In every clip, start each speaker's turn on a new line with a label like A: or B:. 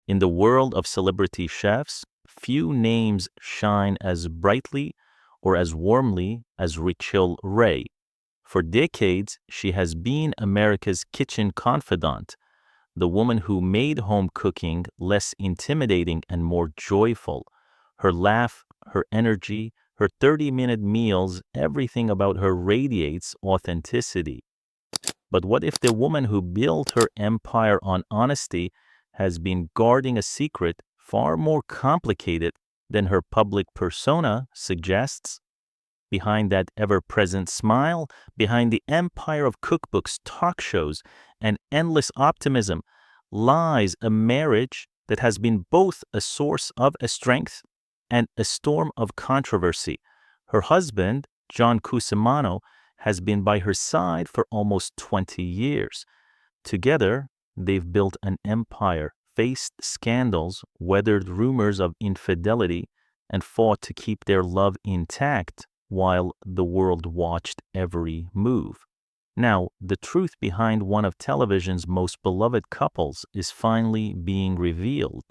A: In the world of celebrity chefs, few names shine as brightly or as warmly as Rachael Ray. For decades, she has been America's kitchen confidant, the woman who made home cooking less intimidating and more joyful. Her laugh, her energy, her 30-minute meals, everything about her radiates authenticity. But what if the woman who built her empire on honesty has been guarding a secret far more complicated than her public persona suggests? Behind that ever-present smile, behind the empire of cookbooks, talk shows, and endless optimism, lies a marriage that has been both a source of a strength and a storm of controversy. Her husband, John Cusimano, has been by her side for almost 20 years. Together, they've built an empire, faced scandals, weathered rumors of infidelity, and fought to keep their love intact while the world watched every move. Now, the truth behind one of television's most beloved couples is finally being revealed.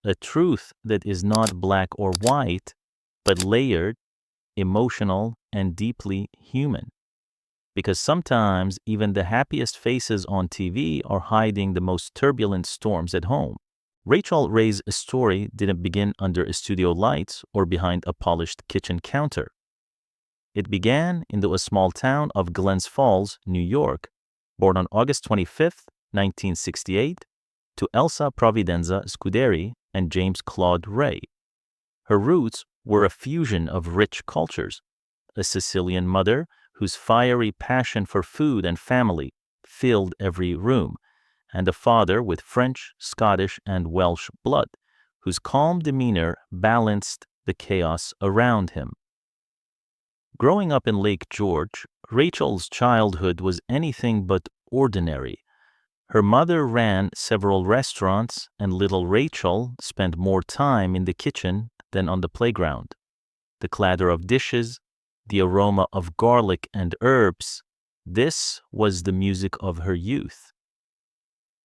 A: A truth that is not black or white, but layered, emotional, and deeply human. Because sometimes even the happiest faces on TV are hiding the most turbulent storms at home. Rachael Ray's story didn't begin under studio lights or behind a polished kitchen counter. It began in the small town of Glens Falls, New York, born on August 25, 1968, to Elsa Providenza Scuderi and James Claude Ray. Her roots were a fusion of rich cultures, a Sicilian mother whose fiery passion for food and family filled every room, and a father with French, Scottish, and Welsh blood, whose calm demeanor balanced the chaos around him. Growing up in Lake George, Rachel's childhood was anything but ordinary. Her mother ran several restaurants, and little Rachael spent more time in the kitchen than on the playground. The clatter of dishes, the aroma of garlic and herbs, this was the music of her youth.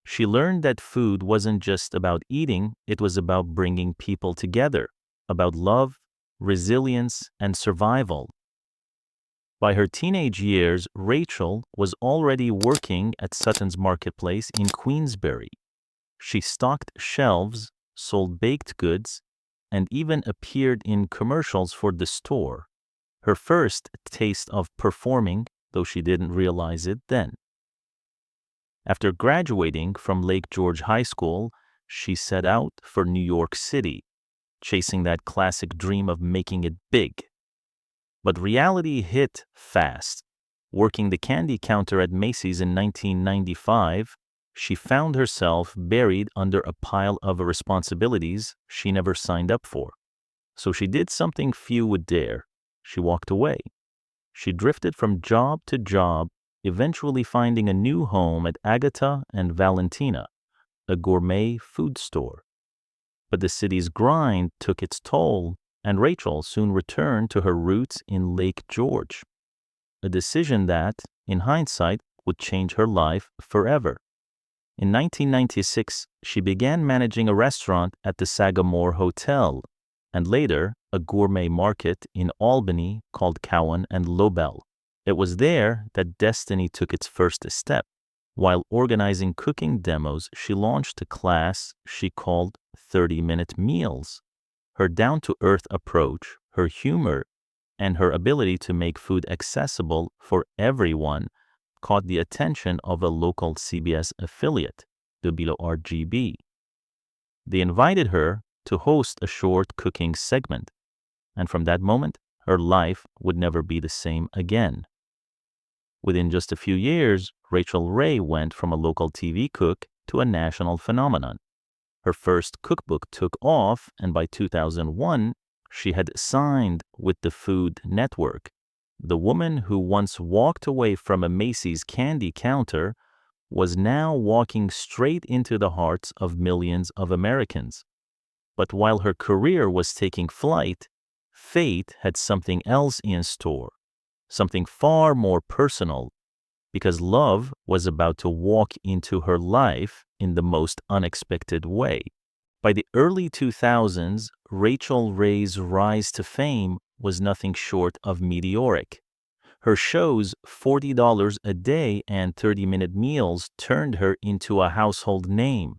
A: She learned that food wasn't just about eating, it was about bringing people together, about love, resilience, and survival. By her teenage years, Rachael was already working at Sutton's Marketplace in Queensbury. She stocked shelves, sold baked goods, and even appeared in commercials for the store. Her first taste of performing, though she didn't realize it then. After graduating from Lake George High School, she set out for New York City, chasing that classic dream of making it big. But reality hit fast. Working the candy counter at Macy's in 1995, she found herself buried under a pile of responsibilities she never signed up for. So she did something few would dare. She walked away. She drifted from job to job, eventually finding a new home at Agatha and Valentina, a gourmet food store. But the city's grind took its toll, and Rachael soon returned to her roots in Lake George, a decision that, in hindsight, would change her life forever. In 1996, she began managing a restaurant at the Sagamore Hotel, and later a gourmet market in Albany called Cowan and Lobel. It was there that destiny took its first step. While organizing cooking demos, she launched a class she called 30-Minute Meals. Her down-to-earth approach, her humor, and her ability to make food accessible for everyone caught the attention of a local CBS affiliate, WRGB. They invited her to host a short cooking segment, and from that moment, her life would never be the same again. Within just a few years, Rachael Ray went from a local TV cook to a national phenomenon. Her first cookbook took off, and by 2001, she had signed with the Food Network. The woman who once walked away from a Macy's candy counter was now walking straight into the hearts of millions of Americans. But while her career was taking flight, fate had something else in store, something far more personal, because love was about to walk into her life in the most unexpected way. By the early 2000s, Rachael Ray's rise to fame was nothing short of meteoric. Her shows, $40 a day and 30-minute meals, turned her into a household name.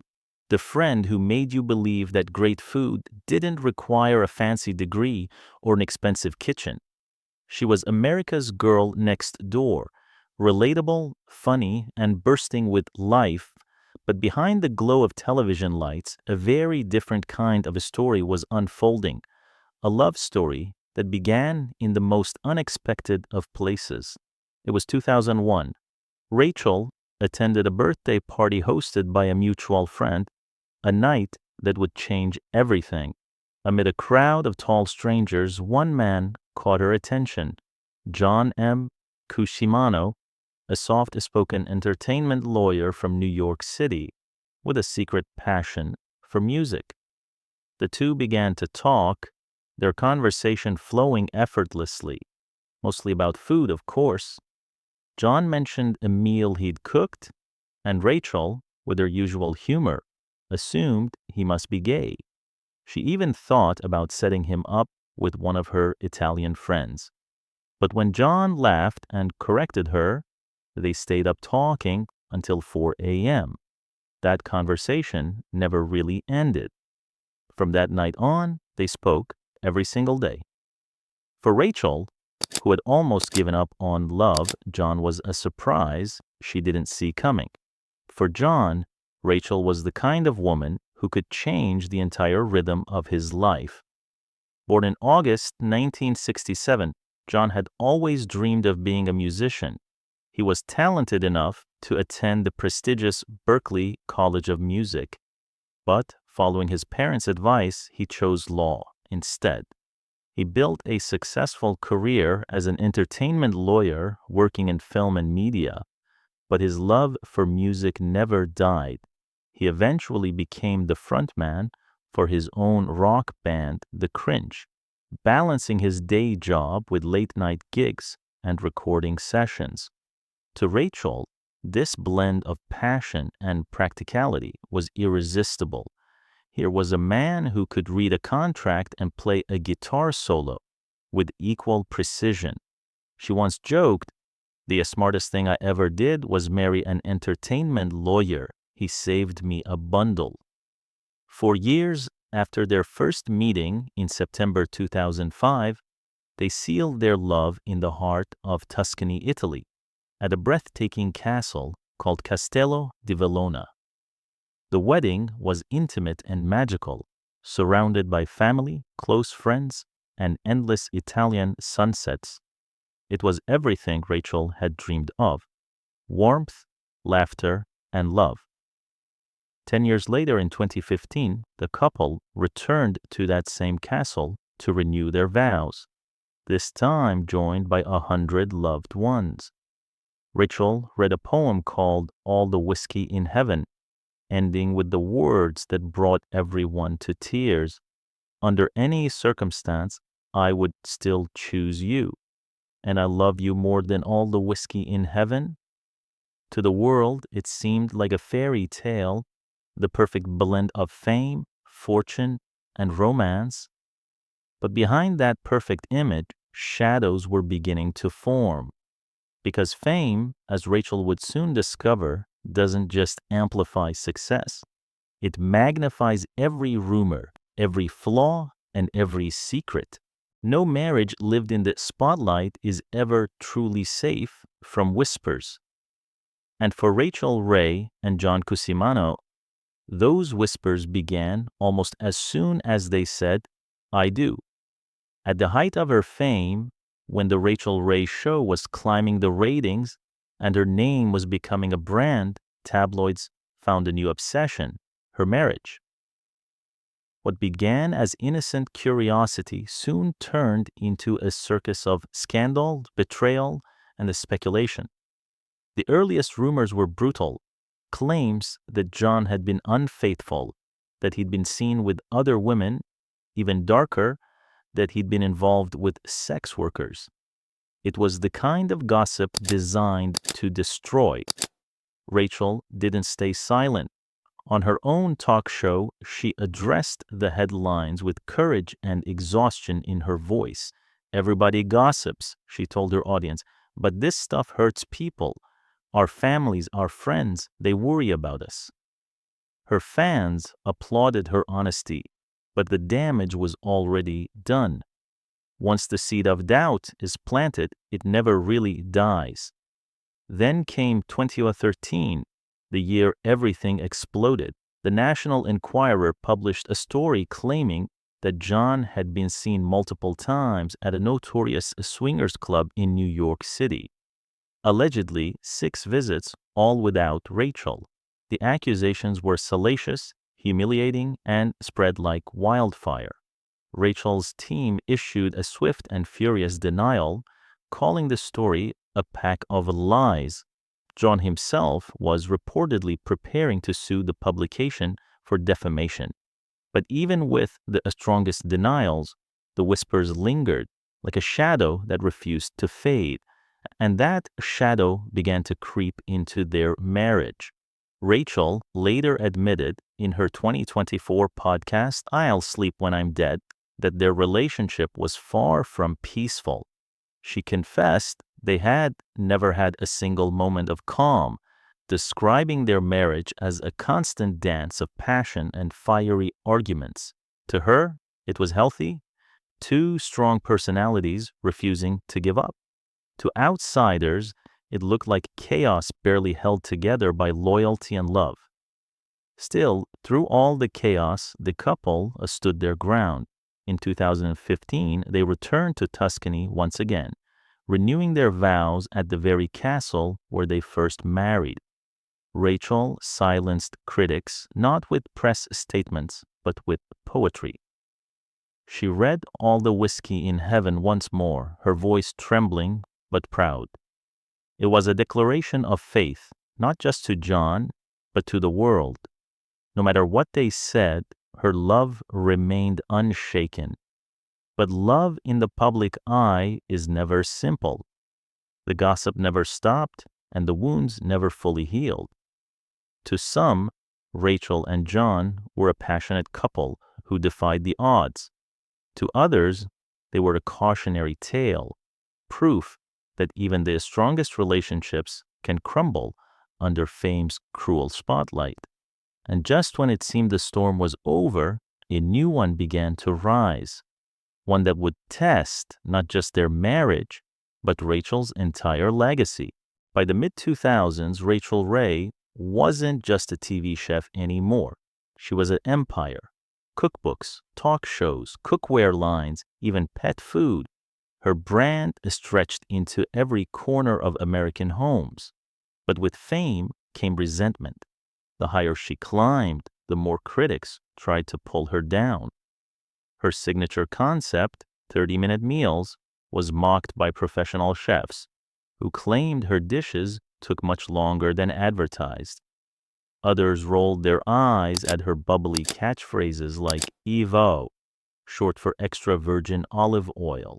A: The friend who made you believe that great food didn't require a fancy degree or an expensive kitchen. She was America's girl next door, relatable, funny, and bursting with life. But behind the glow of television lights, a very different kind of a story was unfolding, a love story that began in the most unexpected of places. It was 2001. Rachael attended a birthday party hosted by a mutual friend, a night that would change everything. Amid a crowd of tall strangers, one man caught her attention, John M. Cusimano, a soft-spoken entertainment lawyer from New York City with a secret passion for music. The two began to talk, their conversation flowing effortlessly, mostly about food, of course. John mentioned a meal he'd cooked, and Rachael, with her usual humor, assumed he must be gay. She even thought about setting him up with one of her Italian friends. But when John laughed and corrected her, they stayed up talking until 4 a.m. That conversation never really ended. From that night on, they spoke every single day. For Rachael, who had almost given up on love, John was a surprise she didn't see coming. For John, Rachael was the kind of woman who could change the entire rhythm of his life. Born in August 1967, John had always dreamed of being a musician. He was talented enough to attend the prestigious Berklee College of Music. But, following his parents' advice, he chose law instead. He built a successful career as an entertainment lawyer working in film and media, but his love for music never died. He eventually became the frontman for his own rock band, The Cringe, balancing his day job with late-night gigs and recording sessions. To Rachael, this blend of passion and practicality was irresistible. Here was a man who could read a contract and play a guitar solo with equal precision. She once joked, "The smartest thing I ever did was marry an entertainment lawyer. He saved me a bundle." For years after their first meeting in September 2005, they sealed their love in the heart of Tuscany, Italy, at a breathtaking castle called Castello di Vellona. The wedding was intimate and magical, surrounded by family, close friends, and endless Italian sunsets. It was everything Rachael had dreamed of: warmth, laughter, and love. 10 years later, in 2015, the couple returned to that same castle to renew their vows, this time joined by 100 loved ones. Rachael read a poem called All the Whiskey in Heaven, ending with the words that brought everyone to tears. "Under any circumstance, I would still choose you, and I love you more than all the whiskey in heaven." To the world, it seemed like a fairy tale, the perfect blend of fame, fortune, and romance. But behind that perfect image, shadows were beginning to form. Because fame, as Rachael would soon discover, doesn't just amplify success. It magnifies every rumor, every flaw, and every secret. No marriage lived in the spotlight is ever truly safe from whispers. And for Rachael Ray and John Cusimano, those whispers began almost as soon as they said, "I do." At the height of her fame, when the Rachael Ray Show was climbing the ratings and her name was becoming a brand, tabloids found a new obsession: her marriage. What began as innocent curiosity soon turned into a circus of scandal, betrayal, and the speculation. The earliest rumors were brutal: claims that John had been unfaithful, that he'd been seen with other women, even darker, that he'd been involved with sex workers. It was the kind of gossip designed to destroy. Rachael didn't stay silent. On her own talk show, she addressed the headlines with courage and exhaustion in her voice. Everybody gossips, she told her audience, but this stuff hurts people. Our families, our friends, they worry about us. Her fans applauded her honesty, but the damage was already done. Once the seed of doubt is planted, it never really dies. Then came 2013, the year everything exploded. The National Enquirer published a story claiming that John had been seen multiple times at a notorious swingers club in New York City. Allegedly, 6 visits, all without Rachael. The accusations were salacious, humiliating, and spread like wildfire. Rachael's team issued a swift and furious denial, calling the story a pack of lies. John himself was reportedly preparing to sue the publication for defamation. But even with the strongest denials, the whispers lingered like a shadow that refused to fade, and that shadow began to creep into their marriage. Rachael later admitted in her 2024 podcast, I'll Sleep When I'm Dead, that their relationship was far from peaceful. She confessed they had never had a single moment of calm, describing their marriage as a constant dance of passion and fiery arguments. To her, it was healthy, 2 strong personalities refusing to give up. To outsiders, it looked like chaos barely held together by loyalty and love. Still, through all the chaos, the couple stood their ground. In 2015, they returned to Tuscany once again, renewing their vows at the very castle where they first married. Rachael silenced critics not with press statements, but with poetry. She read All the Whiskey in Heaven once more, her voice trembling but proud. It was a declaration of faith, not just to John, but to the world. No matter what they said, her love remained unshaken. But love in the public eye is never simple. The gossip never stopped, and the wounds never fully healed. To some, Rachael and John were a passionate couple who defied the odds. To others, they were a cautionary tale, proof that even the strongest relationships can crumble under fame's cruel spotlight. And just when it seemed the storm was over, a new one began to rise, one that would test not just their marriage, but Rachael's entire legacy. By the mid-2000s, Rachael Ray wasn't just a TV chef anymore. She was an empire. Cookbooks, talk shows, cookware lines, even pet food. Her brand stretched into every corner of American homes. But with fame came resentment. The higher she climbed, the more critics tried to pull her down. Her signature concept, 30-minute meals, was mocked by professional chefs, who claimed her dishes took much longer than advertised. Others rolled their eyes at her bubbly catchphrases like EVO, short for extra virgin olive oil.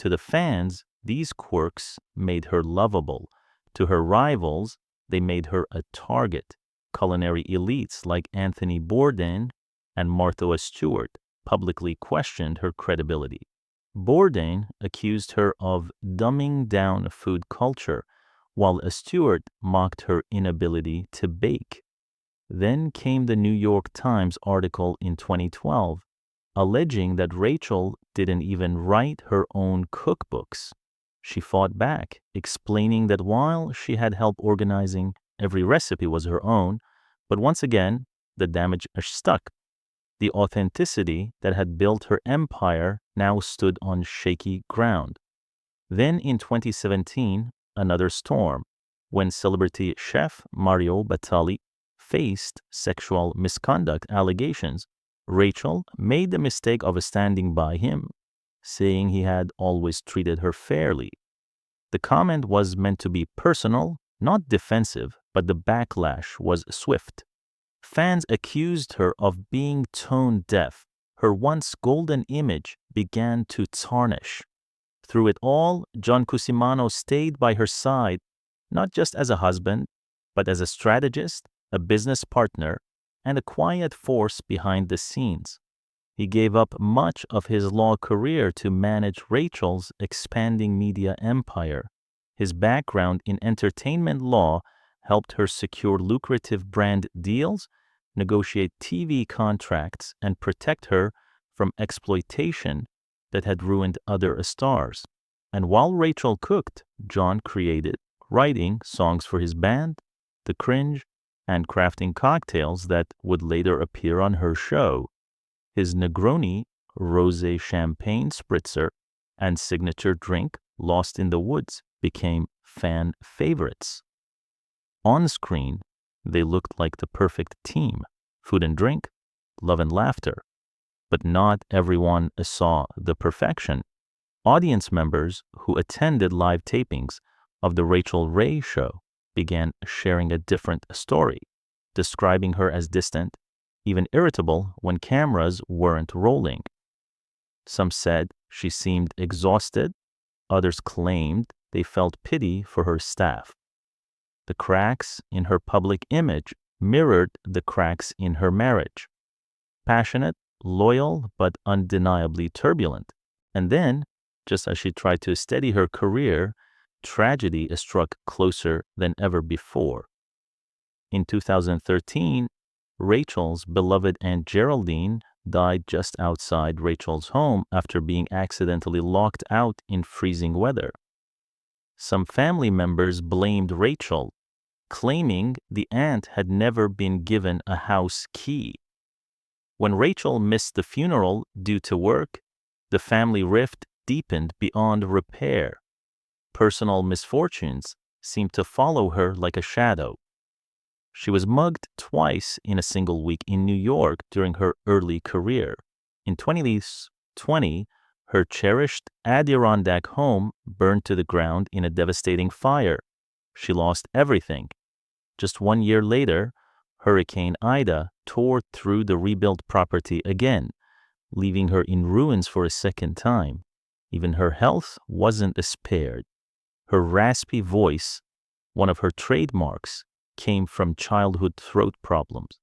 A: To the fans, these quirks made her lovable. To her rivals, they made her a target. Culinary elites like Anthony Bourdain and Martha Stewart publicly questioned her credibility. Bourdain accused her of dumbing down food culture, while Stewart mocked her inability to bake. Then came the New York Times article in 2012, alleging that Rachael didn't even write her own cookbooks. She fought back, explaining that while she had help organizing, every recipe was her own, but once again, the damage stuck. The authenticity that had built her empire now stood on shaky ground. Then in 2017, another storm, when celebrity chef Mario Batali faced sexual misconduct allegations. Rachael made the mistake of standing by him, saying he had always treated her fairly. The comment was meant to be personal, not defensive, but the backlash was swift. Fans accused her of being tone deaf. Her once golden image began to tarnish. Through it all, John Cusimano stayed by her side, not just as a husband, but as a strategist, a business partner, and a quiet force behind the scenes. He gave up much of his law career to manage Rachel's expanding media empire. His background in entertainment law helped her secure lucrative brand deals, negotiate TV contracts, and protect her from exploitation that had ruined other stars. And while Rachel cooked, John created, writing songs for his band, The Cringe, and crafting cocktails that would later appear on her show. His Negroni, rosé champagne spritzer, and signature drink, Lost in the Woods, became fan favorites. On screen, they looked like the perfect team, food and drink, love and laughter. But not everyone saw the perfection. Audience members who attended live tapings of the Rachael Ray show began sharing a different story, describing her as distant, even irritable when cameras weren't rolling. Some said she seemed exhausted. Others claimed they felt pity for her staff. The cracks in her public image mirrored the cracks in her marriage. Passionate, loyal, but undeniably turbulent. And then, just as she tried to steady her career, tragedy struck closer than ever before. In 2013, Rachel's beloved Aunt Geraldine died just outside Rachel's home after being accidentally locked out in freezing weather. Some family members blamed Rachael, claiming the aunt had never been given a house key. When Rachael missed the funeral due to work, the family rift deepened beyond repair. Personal misfortunes seemed to follow her like a shadow. She was mugged twice in a single week in New York during her early career. In 2020, her cherished Adirondack home burned to the ground in a devastating fire. She lost everything. Just 1 year later, Hurricane Ida tore through the rebuilt property again, leaving her in ruins for a second time. Even her health wasn't spared. Her raspy voice, one of her trademarks, came from childhood throat problems.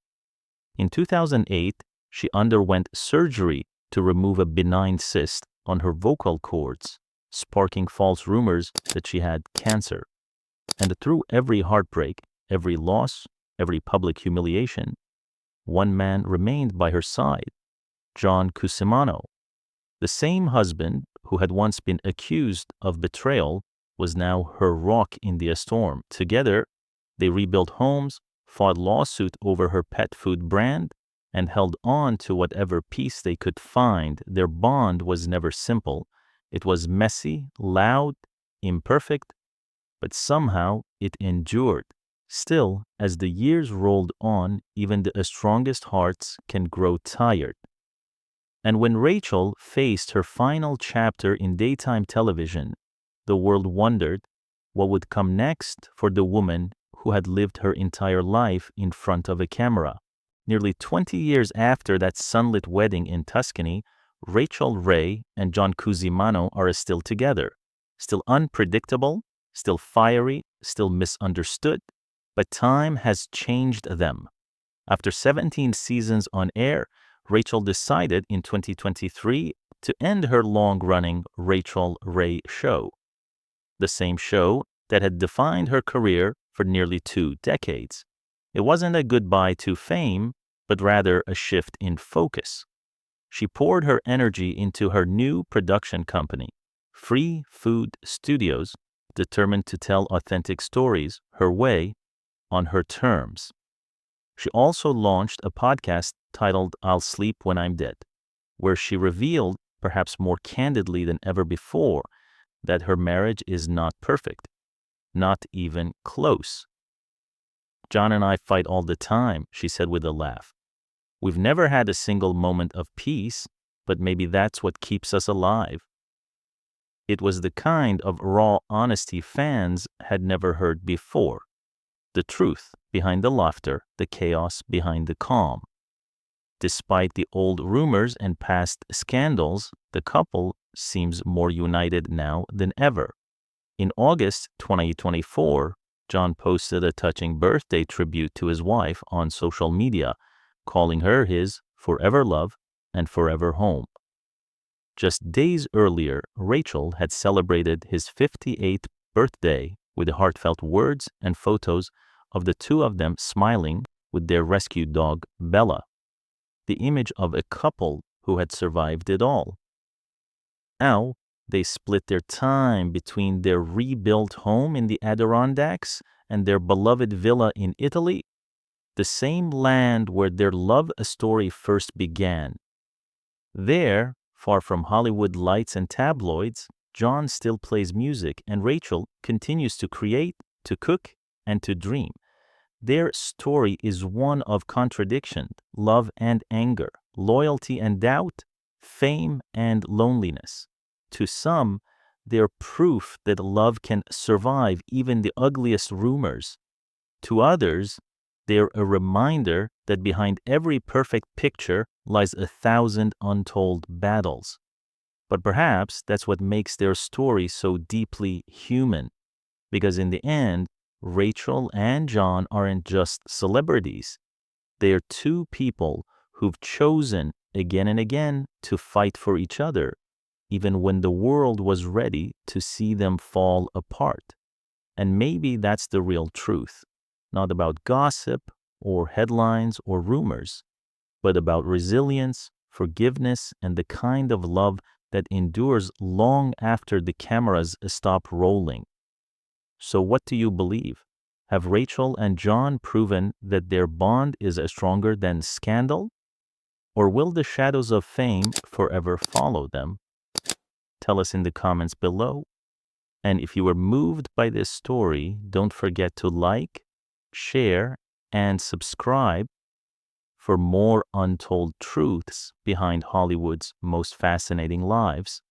A: In 2008, she underwent surgery to remove a benign cyst on her vocal cords, sparking false rumors that she had cancer. And through every heartbreak, every loss, every public humiliation, one man remained by her side, John Cusimano. The same husband who had once been accused of betrayal was now her rock in the storm. Together, they rebuilt homes, fought lawsuit over her pet food brand, and held on to whatever peace they could find. Their bond was never simple. It was messy, loud, imperfect, but somehow it endured. Still, as the years rolled on, even the strongest hearts can grow tired. And when Rachael faced her final chapter in daytime television, the world wondered what would come next for the woman who had lived her entire life in front of a camera. Nearly 20 years after that sunlit wedding in Tuscany, Rachael Ray and John Cusimano are still together, still unpredictable, still fiery, still misunderstood, but time has changed them. After 17 seasons on air, Rachael decided in 2023 to end her long-running Rachael Ray show, the same show that had defined her career for nearly 2 decades. It wasn't a goodbye to fame, but rather a shift in focus. She poured her energy into her new production company, Free Food Studios, determined to tell authentic stories her way, on her terms. She also launched a podcast titled I'll Sleep When I'm Dead, where she revealed, perhaps more candidly than ever before, that her marriage is not perfect, not even close. John and I fight all the time, she said with a laugh. We've never had a single moment of peace, but maybe that's what keeps us alive. It was the kind of raw honesty fans had never heard before. The truth behind the laughter, the chaos behind the calm. Despite the old rumors and past scandals, the couple seems more united now than ever. In August 2024, John posted a touching birthday tribute to his wife on social media, calling her his forever love and forever home. Just days earlier, Rachael had celebrated his 58th birthday with the heartfelt words and photos of the two of them smiling with their rescue dog, Bella, the image of a couple who had survived it all. Now, they split their time between their rebuilt home in the Adirondacks and their beloved villa in Italy, the same land where their love story first began. There, far from Hollywood lights and tabloids, John still plays music and Rachael continues to create, to cook, and to dream. Their story is one of contradiction, love and anger, loyalty and doubt, fame and loneliness. To some, they're proof that love can survive even the ugliest rumors. To others, they're a reminder that behind every perfect picture lies 1,000 untold battles. But perhaps that's what makes their story so deeply human, because in the end, Rachael and John aren't just celebrities. They are two people who've chosen again and again to fight for each other, even when the world was ready to see them fall apart. And maybe that's the real truth, not about gossip or headlines or rumors, but about resilience, forgiveness, and the kind of love that endures long after the cameras stop rolling. So what do you believe? Have Rachael and John proven that their bond is stronger than scandal? Or will the shadows of fame forever follow them? Tell us in the comments below. And if you were moved by this story, don't forget to like, share, and subscribe for more untold truths behind Hollywood's most fascinating lives.